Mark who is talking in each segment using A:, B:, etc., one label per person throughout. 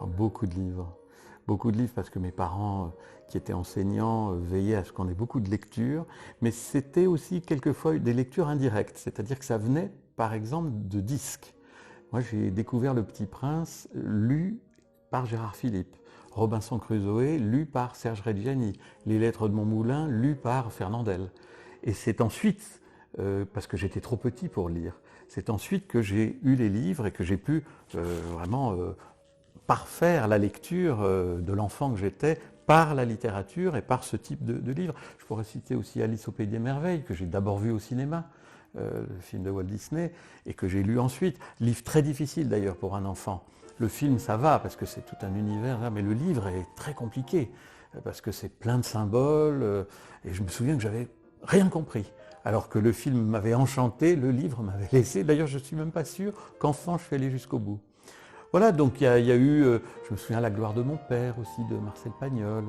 A: Beaucoup de livres. Beaucoup de livres parce que mes parents, qui étaient enseignants, veillaient à ce qu'on ait beaucoup de lectures. Mais c'était aussi quelquefois des lectures indirectes. C'est-à-dire que ça venait, par exemple, de disques. Moi, j'ai découvert Le Petit Prince lu par Gérard Philipe. Robinson Crusoe, lu par Serge Reggiani. Les Lettres de Montmoulin, lues par Fernandel. Et c'est ensuite, parce que j'étais trop petit pour lire, c'est ensuite que j'ai eu les livres et que j'ai pu vraiment parfaire la lecture de l'enfant que j'étais par la littérature et par ce type de livre. Je pourrais citer aussi Alice au Pays des Merveilles, que j'ai d'abord vu au cinéma, le film de Walt Disney, et que j'ai lu ensuite. Livre très difficile d'ailleurs pour un enfant. Le film, ça va, parce que c'est tout un univers, mais le livre est très compliqué, parce que c'est plein de symboles, et je me souviens que j'avais rien compris. Alors que le film m'avait enchanté, le livre m'avait laissé. D'ailleurs, je ne suis même pas sûr qu'enfant, je suis allé jusqu'au bout. Voilà, donc il y a eu, je me souviens, La gloire de mon père aussi, de Marcel Pagnol.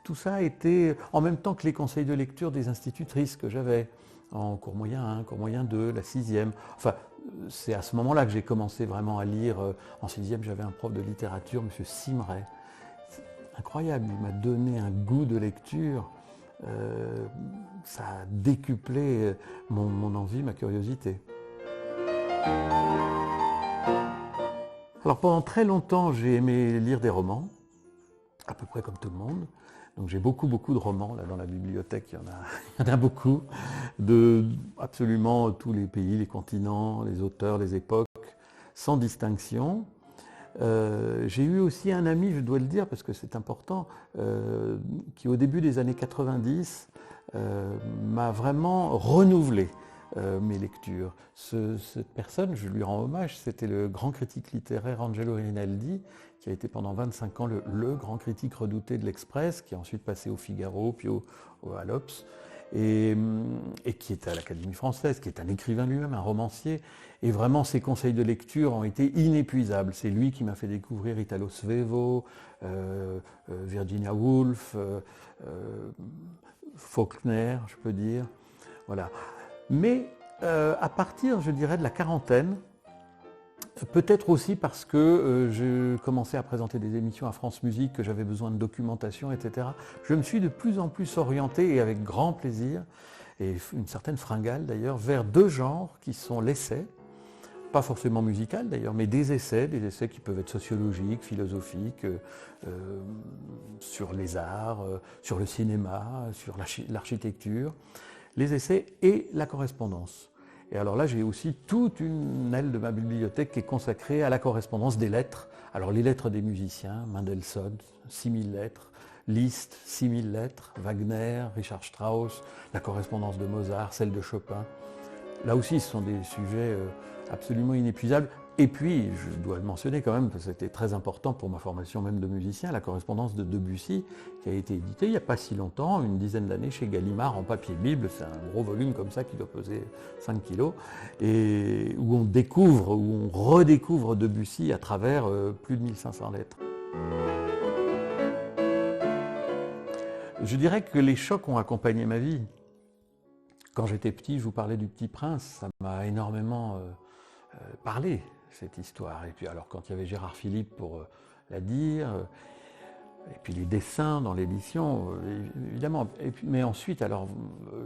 A: Tout ça a été, en même temps que les conseils de lecture des institutrices que j'avais, en cours moyen 1, cours moyen 2, la 6e. Enfin, c'est à ce moment-là que j'ai commencé vraiment à lire. En 6e, j'avais un prof de littérature, M. Simray. Incroyable, il m'a donné un goût de lecture. Ça a décuplé mon envie, ma curiosité. Alors pendant très longtemps, j'ai aimé lire des romans, à peu près comme tout le monde. Donc j'ai beaucoup de romans, là dans la bibliothèque, il y en a beaucoup, de absolument tous les pays, les continents, les auteurs, les époques, sans distinction. J'ai eu aussi un ami, je dois le dire parce que c'est important, qui au début des années 90 m'a vraiment renouvelé mes lectures. Cette personne, je lui rends hommage, c'était le grand critique littéraire Angelo Rinaldi, qui a été pendant 25 ans le grand critique redouté de l'Express, qui est ensuite passé au Figaro, puis à l'Obs, et qui est à l'Académie française, qui est un écrivain lui-même, un romancier. Et vraiment, ses conseils de lecture ont été inépuisables. C'est lui qui m'a fait découvrir Italo Svevo, Virginia Woolf, Faulkner, je peux dire. Voilà. Mais à partir, je dirais, de la quarantaine, peut-être aussi parce que je commençais à présenter des émissions à France Musique, que j'avais besoin de documentation, etc. Je me suis de plus en plus orienté, et avec grand plaisir, et une certaine fringale d'ailleurs, vers deux genres qui sont l'essai, pas forcément musical d'ailleurs, mais des essais qui peuvent être sociologiques, philosophiques, sur les arts, sur le cinéma, sur l'architecture, les essais et la correspondance. Et alors là, j'ai aussi toute une aile de ma bibliothèque qui est consacrée à la correspondance des lettres. Alors les lettres des musiciens, Mendelssohn, 6000 lettres, Liszt, 6000 lettres, Wagner, Richard Strauss, la correspondance de Mozart, celle de Chopin. Là aussi, ce sont des sujets absolument inépuisables. Et puis, je dois le mentionner quand même, parce que c'était très important pour ma formation même de musicien, la correspondance de Debussy, qui a été éditée il n'y a pas si longtemps, une dizaine d'années chez Gallimard en papier Bible. C'est un gros volume comme ça qui doit peser 5 kilos, et où on redécouvre Debussy à travers plus de 1500 lettres. Je dirais que les chocs ont accompagné ma vie. Quand j'étais petit, je vous parlais du Petit Prince, ça m'a énormément parlé, cette histoire. Et puis alors quand il y avait Gérard Philipe pour la dire, et puis les dessins dans l'édition, évidemment. Mais ensuite, alors,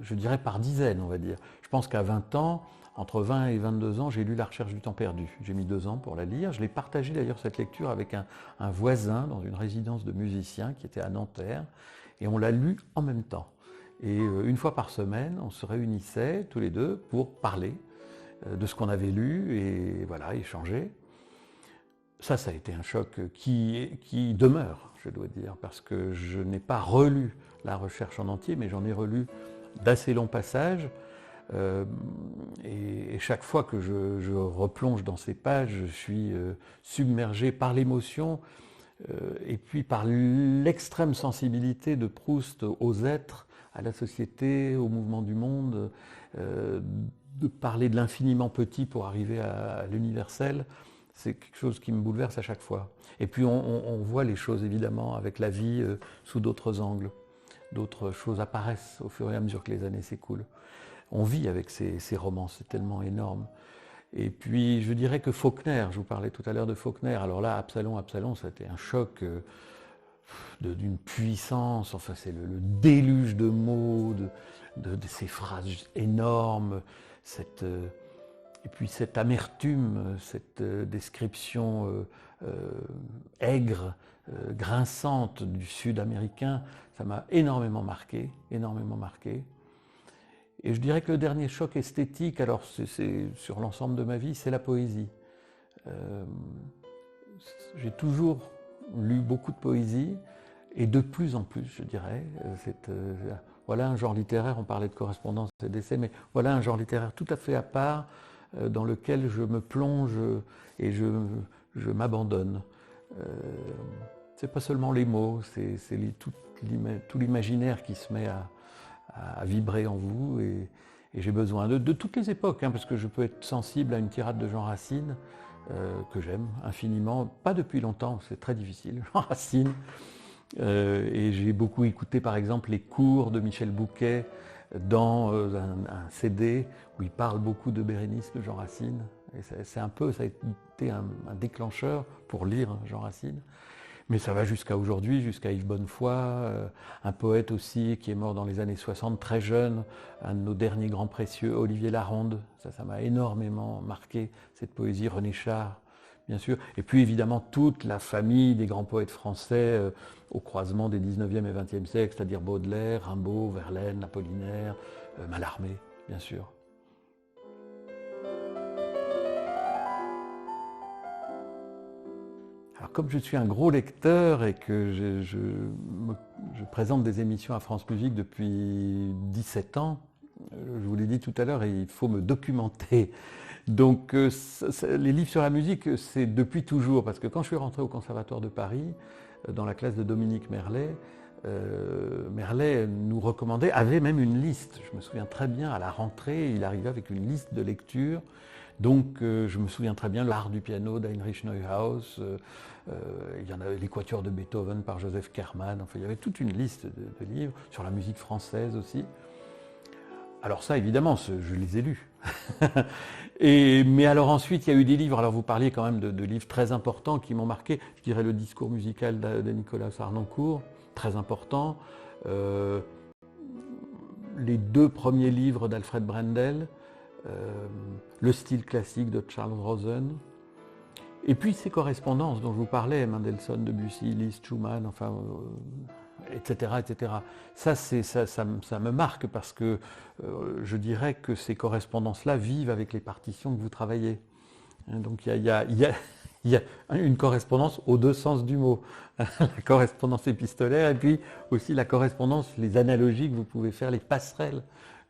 A: je dirais par dizaines, on va dire. Je pense qu'à 20 ans, entre 20 et 22 ans, j'ai lu La Recherche du temps perdu. J'ai mis 2 ans pour la lire. Je l'ai partagé d'ailleurs, cette lecture, avec un voisin dans une résidence de musiciens qui était à Nanterre. Et on l'a lu en même temps. Et une fois par semaine, on se réunissait tous les deux pour parler de ce qu'on avait lu et voilà, échanger. Ça a été un choc qui demeure, je dois dire, parce que je n'ai pas relu La Recherche en entier, mais j'en ai relu d'assez longs passages. Et chaque fois que je replonge dans ces pages, je suis submergé par l'émotion et puis par l'extrême sensibilité de Proust aux êtres, à la société, au mouvement du monde, de parler de l'infiniment petit pour arriver à l'universel. C'est quelque chose qui me bouleverse à chaque fois. Et puis on voit les choses évidemment avec la vie sous d'autres angles. D'autres choses apparaissent au fur et à mesure que les années s'écoulent. On vit avec ces romans, c'est tellement énorme. Et puis je dirais que Faulkner, je vous parlais tout à l'heure de Faulkner, alors là, Absalom, ça a été un choc d'une puissance, enfin c'est le déluge de mots, de ces phrases énormes, et puis cette amertume, cette description aigre, grinçante du sud-américain, ça m'a énormément marqué, énormément marqué. Et je dirais que le dernier choc esthétique, alors c'est sur l'ensemble de ma vie, c'est la poésie. J'ai toujours lu beaucoup de poésie, et de plus en plus, je dirais. Voilà un genre littéraire, on parlait de correspondance et d'essai, mais voilà un genre littéraire tout à fait à part, dans lequel je me plonge et je m'abandonne. C'est pas seulement les mots, c'est tout l'imaginaire qui se met à vibrer en vous, et j'ai besoin de toutes les époques, hein, parce que je peux être sensible à une tirade de Jean Racine, que j'aime infiniment, pas depuis longtemps, c'est très difficile, Jean Racine, et j'ai beaucoup écouté par exemple les cours de Michel Bouquet dans un CD où il parle beaucoup de Bérénice de Jean Racine, et ça a été un déclencheur pour lire Jean Racine. Mais ça va jusqu'à aujourd'hui, jusqu'à Yves Bonnefoy, un poète aussi qui est mort dans les années 60, très jeune, un de nos derniers grands précieux, Olivier Laronde. Ça m'a énormément marqué, cette poésie, René Char, bien sûr. Et puis évidemment toute la famille des grands poètes français au croisement des 19e et 20e siècles, c'est-à-dire Baudelaire, Rimbaud, Verlaine, Apollinaire, Mallarmé, bien sûr. Alors, comme je suis un gros lecteur et que je présente des émissions à France Musique depuis 17 ans, je vous l'ai dit tout à l'heure, il faut me documenter. Donc les livres sur la musique, c'est depuis toujours, parce que quand je suis rentré au Conservatoire de Paris, dans la classe de Dominique Merlet, Merlet nous recommandait, avait même une liste. Je me souviens très bien, à la rentrée, il arrivait avec une liste de lecture. Donc je me souviens très bien l'art du piano d'Heinrich Neuhaus, il y en avait les quatuors de Beethoven par Joseph Kerman, enfin il y avait toute une liste de livres, sur la musique française aussi. Alors ça évidemment, je les ai lus. Mais alors ensuite il y a eu des livres, alors vous parliez quand même de livres très importants qui m'ont marqué, je dirais le discours musical de Nicolas Harnoncourt, très important. Les deux premiers livres d'Alfred Brendel, le style classique de Charles Rosen, et puis ces correspondances dont je vous parlais, Mendelssohn, Debussy, Liszt, Schumann, enfin, etc., etc. Ça me marque parce que je dirais que ces correspondances-là vivent avec les partitions que vous travaillez. Donc il y a une correspondance aux deux sens du mot, la correspondance épistolaire et puis aussi la correspondance, les analogies que vous pouvez faire, les passerelles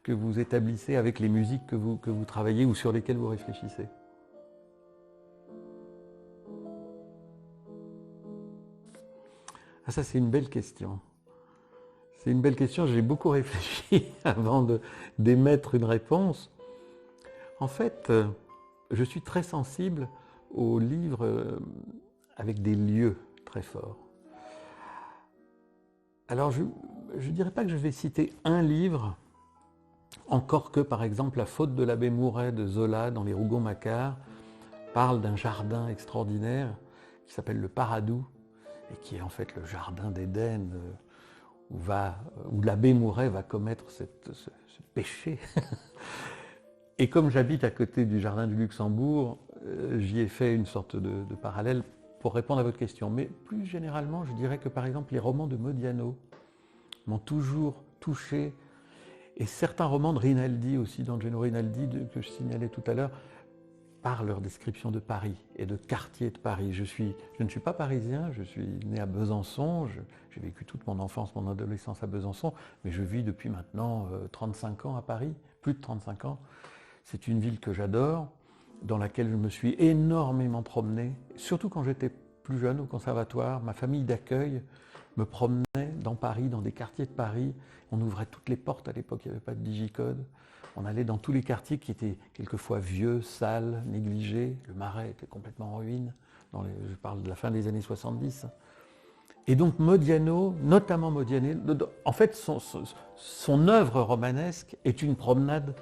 A: que vous établissez avec les musiques que vous travaillez ou sur lesquelles vous réfléchissez. Ah, ça c'est une belle question. C'est une belle question, j'ai beaucoup réfléchi avant d'émettre une réponse. En fait, je suis très sensible aux livres avec des lieux très forts. Alors je ne dirais pas que je vais citer un livre, encore que par exemple La faute de l'abbé Mouret de Zola dans Les Rougon-Macquart parle d'un jardin extraordinaire qui s'appelle le Paradou et qui est en fait le jardin d'Éden où l'abbé Mouret va commettre ce péché. Et comme j'habite à côté du jardin du Luxembourg, j'y ai fait une sorte de parallèle pour répondre à votre question. Mais plus généralement, je dirais que par exemple les romans de Modiano m'ont toujours touché. Et certains romans de Rinaldi aussi, d'Angelo Rinaldi, que je signalais tout à l'heure, par leur description de Paris et de quartiers de Paris. Je ne suis pas parisien, je suis né à Besançon, j'ai vécu toute mon enfance, mon adolescence à Besançon, mais je vis depuis maintenant 35 ans à Paris, plus de 35 ans. C'est une ville que j'adore, dans laquelle je me suis énormément promené, surtout quand j'étais plus jeune au conservatoire. Ma famille d'accueil me promenait dans Paris, dans des quartiers de Paris. On ouvrait toutes les portes à l'époque, il n'y avait pas de digicode. On allait dans tous les quartiers qui étaient quelquefois vieux, sales, négligés. Le Marais était complètement en ruine. Je parle de la fin des années 70. Et donc Modiano, notamment Modiano, en fait son œuvre romanesque est une promenade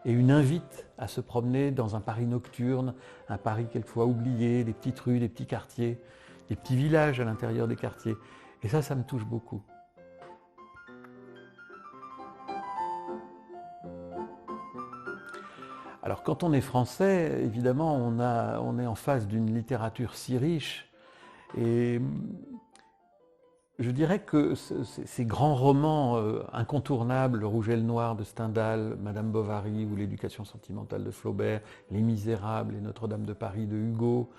A: et une invite à se promener dans un Paris nocturne, un Paris quelquefois oublié, des petites rues, des petits quartiers, des petits villages à l'intérieur des quartiers. Et ça me touche beaucoup. Alors quand on est français, évidemment, on est en face d'une littérature si riche, et je dirais que ces grands romans incontournables, Le Rouge et le Noir de Stendhal, Madame Bovary ou L'éducation sentimentale de Flaubert, Les Misérables et Notre-Dame de Paris de Hugo,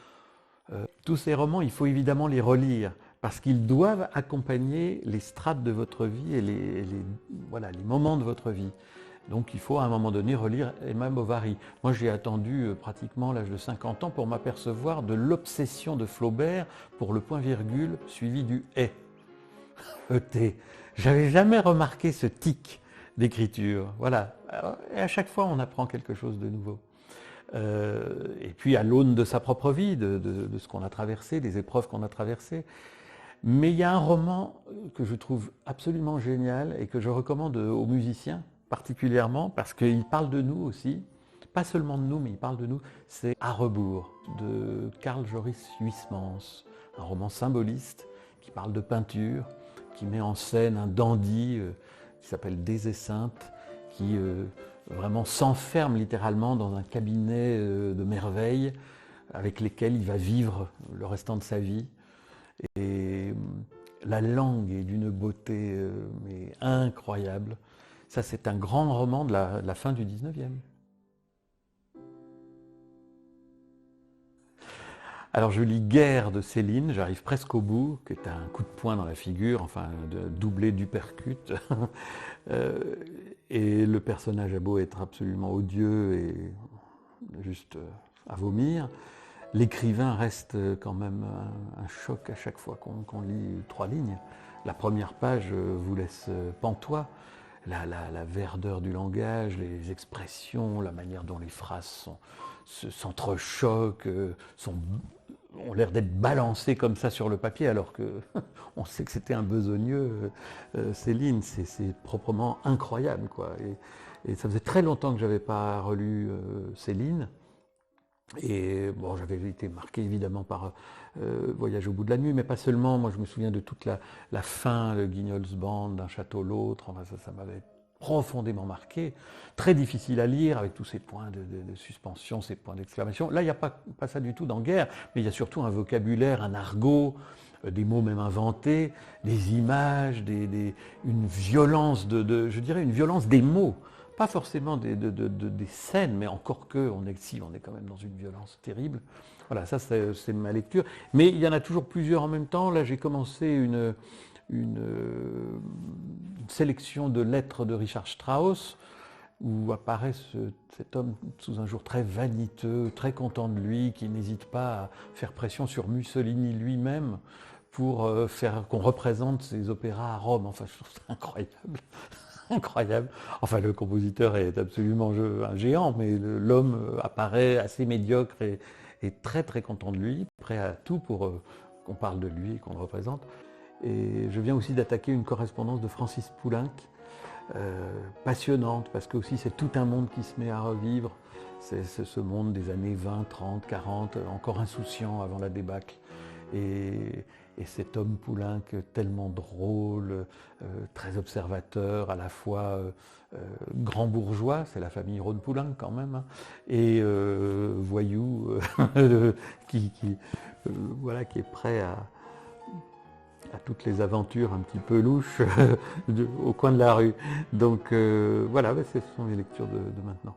A: tous ces romans, il faut évidemment les relire parce qu'ils doivent accompagner les strates de votre vie et voilà, les moments de votre vie. Donc il faut à un moment donné relire Emma Bovary. Moi j'ai attendu pratiquement l'âge de 50 ans pour m'apercevoir de l'obsession de Flaubert pour le point-virgule suivi du « et ». E-T. J'avais jamais remarqué ce tic d'écriture. Voilà. Et à chaque fois on apprend quelque chose de nouveau. Et puis à l'aune de sa propre vie, de ce qu'on a traversé, des épreuves qu'on a traversées. Mais il y a un roman que je trouve absolument génial et que je recommande aux musiciens, particulièrement parce qu'il parle de nous aussi, pas seulement de nous, mais il parle de nous, c'est À rebours de Carl Joris Huysmans, un roman symboliste qui parle de peinture, qui met en scène un dandy qui s'appelle Désessinte, qui vraiment s'enferme littéralement dans un cabinet de merveilles avec lesquels il va vivre le restant de sa vie. Et la langue est d'une beauté mais incroyable. Ça, c'est un grand roman de la fin du 19e. Alors je lis Guerre de Céline, j'arrive presque au bout, qui est un coup de poing dans la figure, enfin doublé d'uppercut. Et le personnage a beau être absolument odieux et juste à vomir, l'écrivain reste quand même un choc à chaque fois qu'on lit 3 lignes. La première page vous laisse pantois. La verdeur du langage, les expressions, la manière dont les phrases s'entrechoquent, ont l'air d'être balancées comme ça sur le papier, alors qu'on sait que c'était un besogneux. Céline, c'est proprement incroyable, quoi. Et ça faisait très longtemps que je n'avais pas relu Céline. Et bon, j'avais été marqué évidemment par Voyage au bout de la nuit, mais pas seulement. Moi, je me souviens de toute la fin de Guignol's Band, D'un château l'autre. Enfin, ça m'avait profondément marqué. Très difficile à lire, avec tous ces points de suspension, ces points d'exclamation. Là, il n'y a pas ça du tout dans Guerre, mais il y a surtout un vocabulaire, un argot, des mots même inventés, des images, une violence je dirais une violence des mots. Pas forcément des scènes, mais encore que, on est quand même dans une violence terrible. Voilà, ça c'est ma lecture. Mais il y en a toujours plusieurs en même temps. Là, j'ai commencé une sélection de lettres de Richard Strauss, où apparaît cet homme sous un jour très vaniteux, très content de lui, qui n'hésite pas à faire pression sur Mussolini lui-même pour faire qu'on représente ses opéras à Rome. Enfin, je trouve ça incroyable. Incroyable. Enfin, le compositeur est absolument un géant, mais l'homme apparaît assez médiocre et très très content de lui, prêt à tout pour qu'on parle de lui et qu'on le représente. Et je viens aussi d'attaquer une correspondance de Francis Poulenc, passionnante, parce que aussi c'est tout un monde qui se met à revivre. C'est ce monde des années 20, 30, 40, encore insouciant avant la débâcle. Et cet homme Poulenc tellement drôle, très observateur, à la fois grand bourgeois, c'est la famille Rhône-Poulenc quand même, hein, et voyou voilà, qui est prêt à toutes les aventures un petit peu louches au coin de la rue. Donc voilà, ce sont les lectures de maintenant.